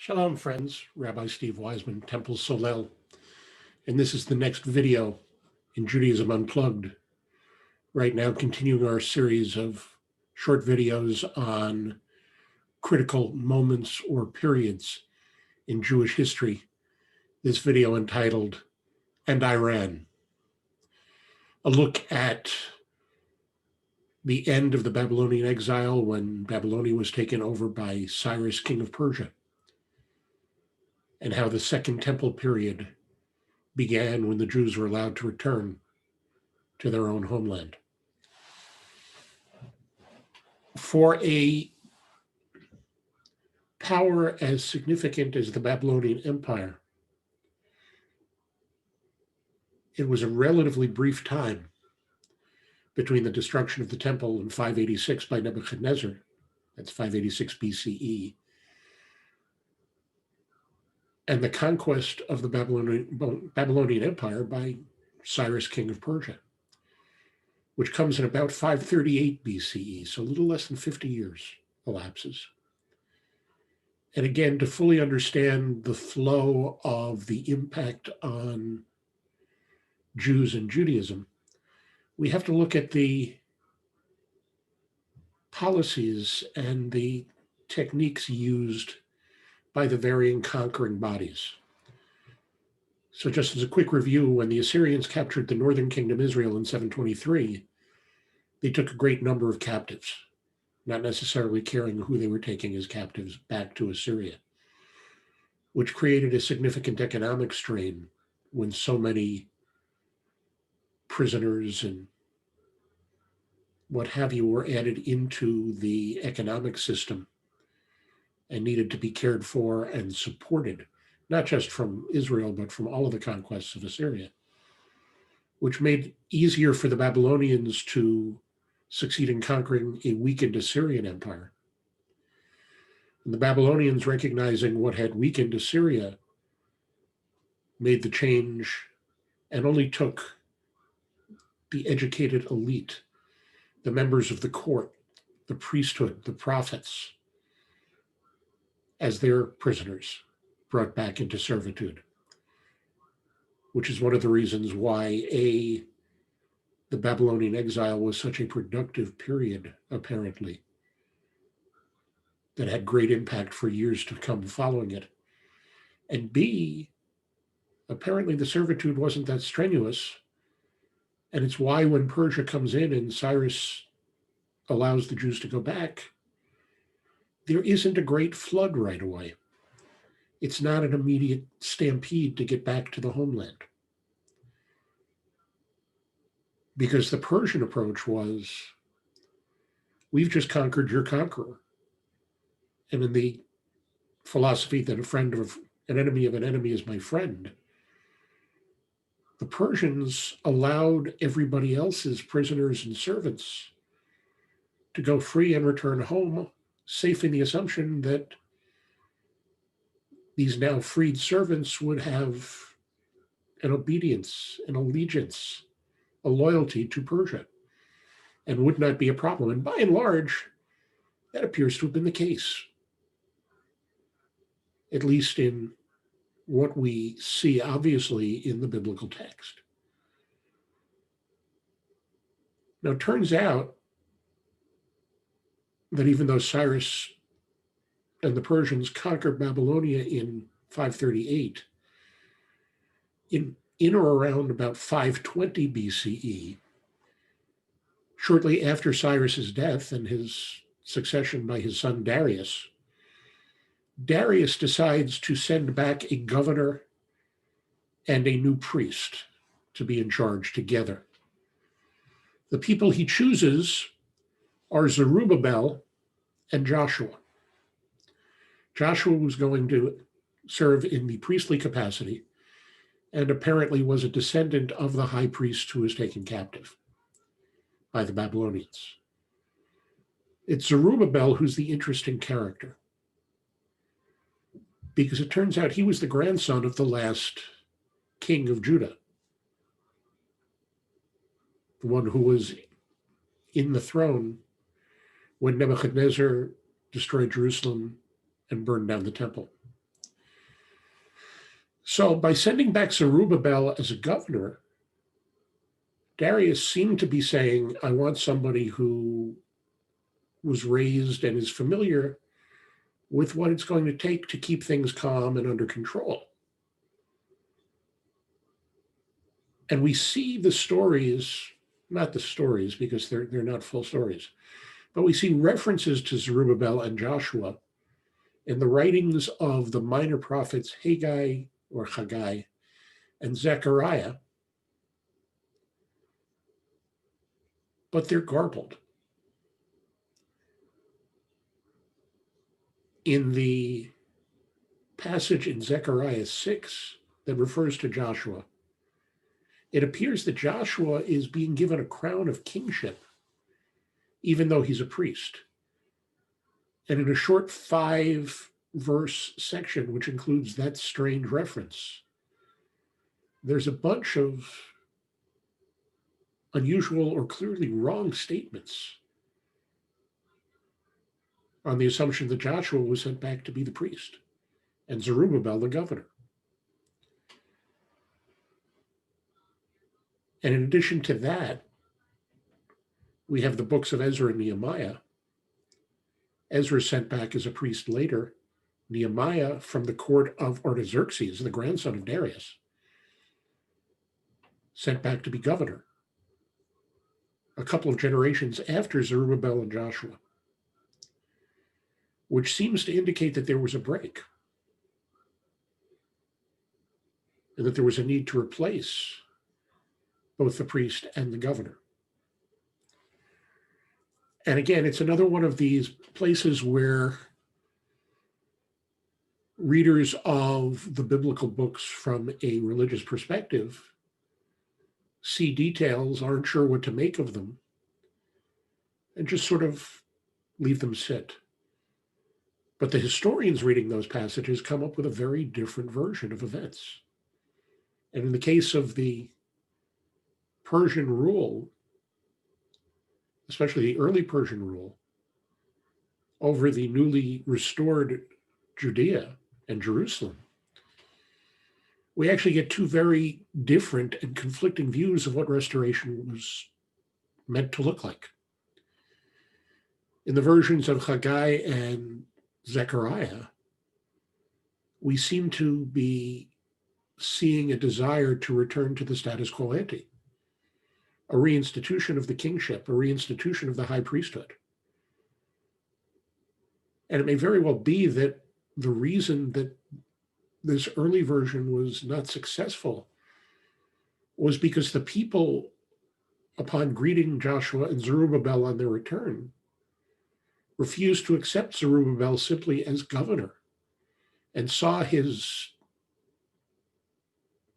Shalom, friends. Rabbi Steve Wiseman, Temple Solel. And this is the next video in Judaism Unplugged. Right now, continuing our series of short videos on critical moments or periods in Jewish history. This video entitled, And Iran. A look at the end of the Babylonian exile when Babylonia was taken over by Cyrus, king of Persia, and how the Second Temple period began when the Jews were allowed to return to their own homeland. For a power as significant as the Babylonian Empire, it was a relatively brief time between the destruction of the temple in 586 by Nebuchadnezzar, that's 586 BCE, and the conquest of the Babylonian Empire by Cyrus, king of Persia, which comes in about 538 BCE, so a little less than 50 years elapses. And again, to fully understand the flow of the impact on Jews and Judaism, we have to look at the policies and the techniques used by the varying conquering bodies. So just as a quick review, when the Assyrians captured the northern kingdom Israel in 723, they took a great number of captives, not necessarily caring who they were taking as captives back to Assyria, which created a significant economic strain when so many prisoners and what have you were added into the economic system and needed to be cared for and supported, not just from Israel, but from all of the conquests of Assyria, which made it easier for the Babylonians to succeed in conquering a weakened Assyrian empire. And the Babylonians, recognizing what had weakened Assyria, made the change and only took the educated elite, the members of the court, the priesthood, the prophets, as their prisoners, brought back into servitude, which is one of the reasons why the Babylonian exile was such a productive period, apparently, that had great impact for years to come following it. And B, apparently the servitude wasn't that strenuous. And it's why when Persia comes in and Cyrus allows the Jews to go back, there isn't a great flood right away. It's not an immediate stampede to get back to the homeland. Because the Persian approach was, we've just conquered your conqueror. And in the philosophy that an enemy of an enemy is my friend, the Persians allowed everybody else's prisoners and servants to go free and return home, safe in the assumption that these now freed servants would have an obedience, an allegiance, a loyalty to Persia, and would not be a problem. And by and large, that appears to have been the case, at least in what we see obviously in the biblical text. Now, it turns out that even though Cyrus and the Persians conquered Babylonia in 538, in or around about 520 BCE, shortly after Cyrus's death and his succession by his son Darius, Darius decides to send back a governor and a new priest to be in charge together. The people he chooses are Zerubbabel and Joshua. Joshua was going to serve in the priestly capacity and apparently was a descendant of the high priest who was taken captive by the Babylonians. It's Zerubbabel who's the interesting character, because it turns out he was the grandson of the last king of Judah, the one who was in the throne when Nebuchadnezzar destroyed Jerusalem and burned down the temple. So by sending back Zerubbabel as a governor, Darius seemed to be saying, I want somebody who was raised and is familiar with what it's going to take to keep things calm and under control. And we see the stories, not the stories because they're not full stories, but we see references to Zerubbabel and Joshua in the writings of the minor prophets Haggai and Zechariah, but they're garbled. In the passage in Zechariah 6 that refers to Joshua, it appears that Joshua is being given a crown of kingship, even though he's a priest. And in a short 5-verse section, which includes that strange reference, there's a bunch of unusual or clearly wrong statements on the assumption that Joshua was sent back to be the priest and Zerubbabel the governor. And in addition to that, we have the books of Ezra and Nehemiah. Ezra sent back as a priest later. Nehemiah from the court of Artaxerxes, the grandson of Darius, sent back to be governor a couple of generations after Zerubbabel and Joshua, which seems to indicate that there was a break and that there was a need to replace both the priest and the governor. And again, it's another one of these places where readers of the biblical books from a religious perspective see details, aren't sure what to make of them, and just sort of leave them sit. But the historians reading those passages come up with a very different version of events. And in the case of the Persian rule, especially the early Persian rule, over the newly restored Judea and Jerusalem, we actually get two very different and conflicting views of what restoration was meant to look like. In the versions of Haggai and Zechariah, we seem to be seeing a desire to return to the status quo ante, a reinstitution of the kingship, a reinstitution of the high priesthood. And it may very well be that the reason that this early version was not successful was because the people, upon greeting Joshua and Zerubbabel on their return, refused to accept Zerubbabel simply as governor and saw his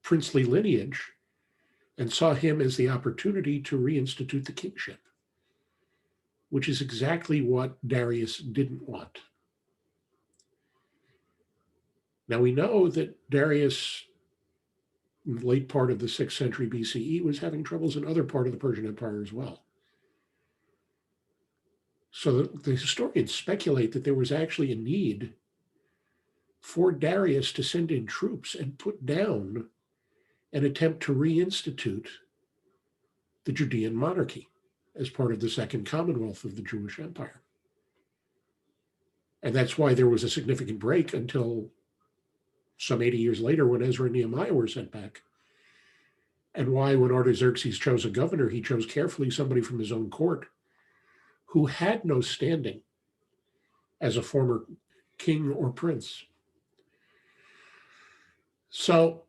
princely lineage and saw him as the opportunity to reinstitute the kingship, which is exactly what Darius didn't want. Now we know that Darius, in the late part of the 6th century BCE, was having troubles in other part of the Persian Empire as well. So the historians speculate that there was actually a need for Darius to send in troops and put down an attempt to reinstitute the Judean monarchy as part of the Second Commonwealth of the Jewish Empire. And that's why there was a significant break until some 80 years later when Ezra and Nehemiah were sent back. And why, when Artaxerxes chose a governor, he chose carefully somebody from his own court who had no standing as a former king or prince. So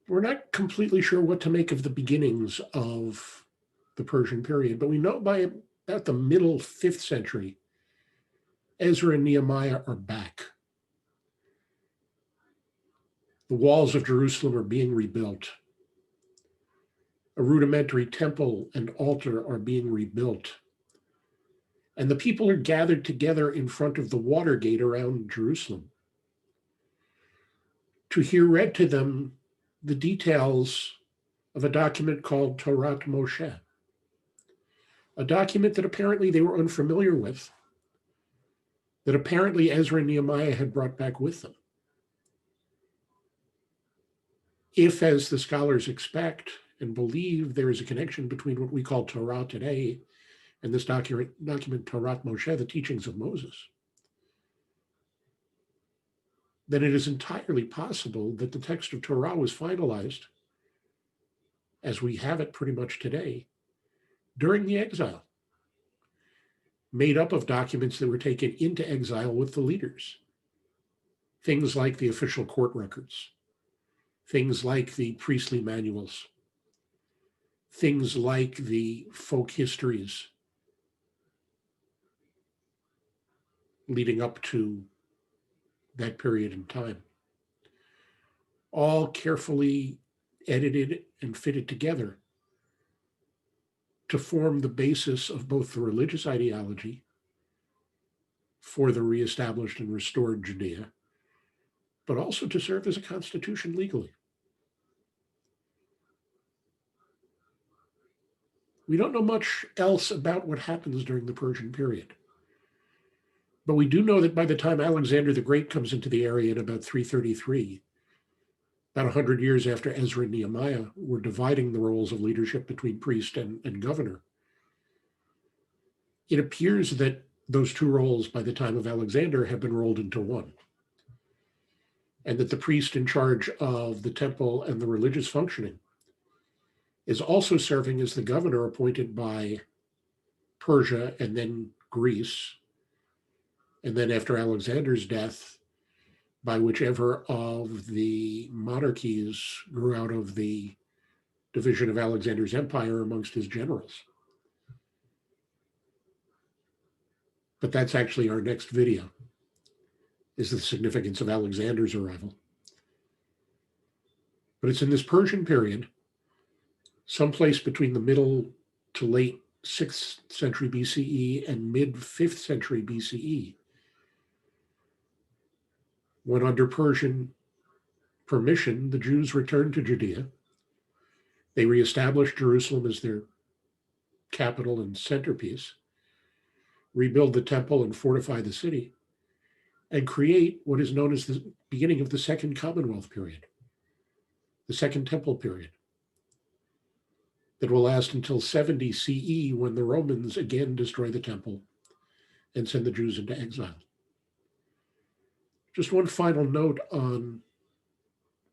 we're not completely sure what to make of the beginnings of the Persian period, but we know by about the middle 5th century, Ezra and Nehemiah are back. The walls of Jerusalem are being rebuilt. A rudimentary temple and altar are being rebuilt. And the people are gathered together in front of the water gate around Jerusalem to hear read to them the details of a document called Torah Moshe, a document that apparently they were unfamiliar with, that apparently Ezra and Nehemiah had brought back with them. If, as the scholars expect and believe, there is a connection between what we call Torah today and this document Torah Moshe, the teachings of Moses, then it is entirely possible that the text of Torah was finalized, as we have it pretty much today, during the exile, made up of documents that were taken into exile with the leaders. Things like the official court records, things like the priestly manuals, things like the folk histories leading up to that period in time, all carefully edited and fitted together to form the basis of both the religious ideology for the reestablished and restored Judea, but also to serve as a constitution legally. We don't know much else about what happens during the Persian period, but we do know that by the time Alexander the Great comes into the area in about 333, about 100 years after Ezra and Nehemiah were dividing the roles of leadership between priest and governor, it appears that those two roles by the time of Alexander have been rolled into one, and that the priest in charge of the temple and the religious functioning is also serving as the governor appointed by Persia and then Greece, and then after Alexander's death, by whichever of the monarchies grew out of the division of Alexander's empire amongst his generals. But that's actually our next video, is the significance of Alexander's arrival. But it's in this Persian period, someplace between the middle to late 6th century BCE and mid 5th century BCE, when under Persian permission, the Jews returned to Judea. They reestablished Jerusalem as their capital and centerpiece, rebuild the temple and fortify the city, and create what is known as the beginning of the Second Commonwealth period, the Second Temple period, that will last until 70 CE, when the Romans again destroy the temple and send the Jews into exile. Just one final note on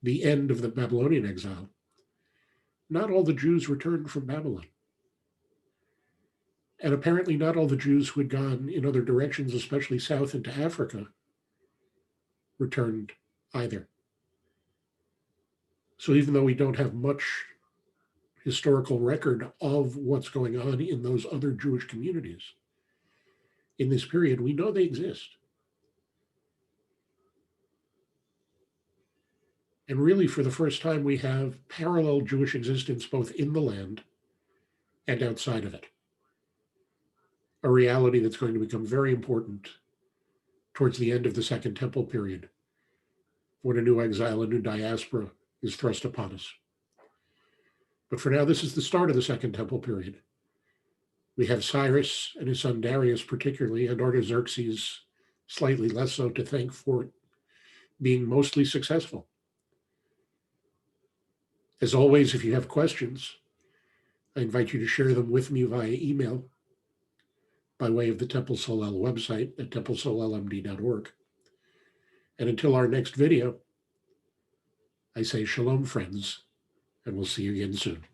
the end of the Babylonian exile. Not all the Jews returned from Babylon. And apparently not all the Jews who had gone in other directions, especially south into Africa, returned either. So even though we don't have much historical record of what's going on in those other Jewish communities in this period, we know they exist. And really, for the first time, we have parallel Jewish existence both in the land and outside of it. A reality that's going to become very important towards the end of the Second Temple period, when a new exile, a new diaspora is thrust upon us. But for now, this is the start of the Second Temple period. We have Cyrus and his son Darius particularly, and Artaxerxes slightly less so, to thank for being mostly successful. As always, if you have questions, I invite you to share them with me via email by way of the Temple Solel website at templesolelmd.org. And until our next video, I say shalom, friends, and we'll see you again soon.